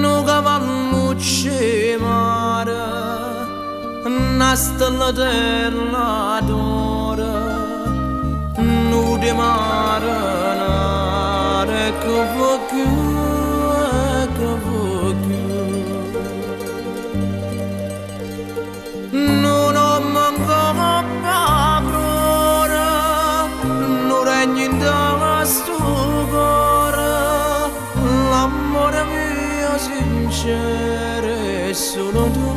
No cavallucci mare, una stella della d'ora, nu di mare, nare che va più, che va più. Non ho mancato paura, non regni in questo cuore, l'amore mio sincero è solo tu.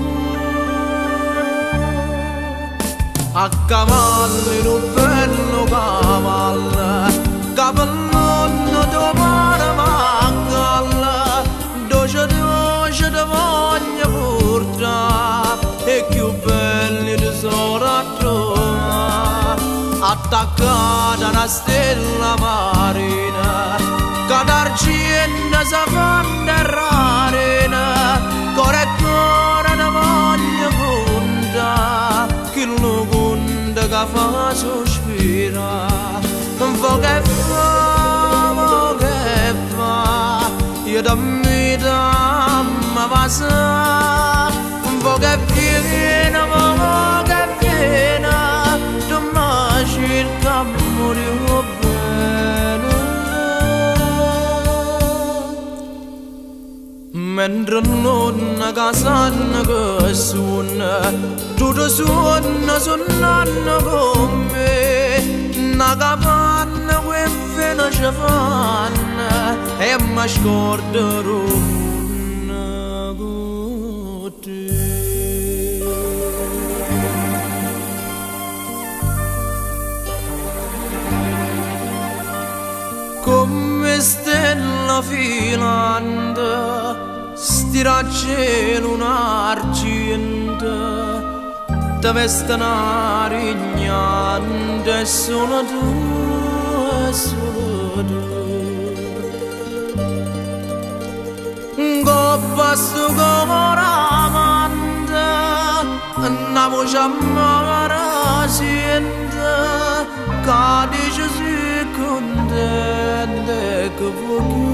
A cavallo in un bello cavallo, cavallo dopo la galla, doce ti voglio portare, e più belli ti sono a trovare, attaccata a una stella marina, che d'argento si fa rarina, cuore e cuore ti voglio contare, che lo conta che fa sospirare. Vo che fa, io dammi ma passa, vo che viene, tu mi cerca morire bene. Mentre non casano che suona, tutto suonano con me, una capanna che fino ci fanno, e mi scorderò con te. Come stella filante, stira a cielo un'argento, te veste una rignante, e solo tu, e solo tu. Coppa sto cuore amante, una voce amara sente, che dice si contenta e che vuoi più.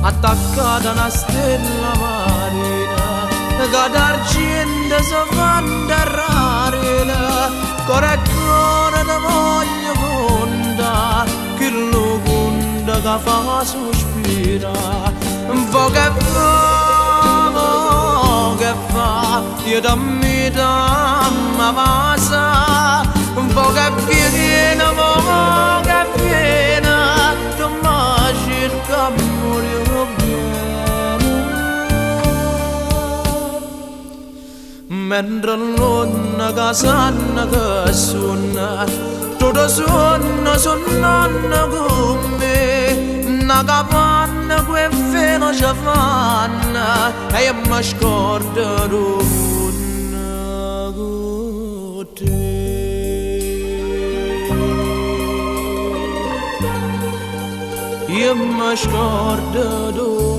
Attaccata a una stella marina, che d'argento si fa rarina, cuore e cuore ti voglio contare, che lo conta che fa sospirare. Vo che fa, io dammi ma passa, vo che viene, tu mi cerca morire bene. Mentre non casano che suona, tutto suonano con me, una capanna che fino ci fanno, e io mi scorderò con te. Io mi scorderò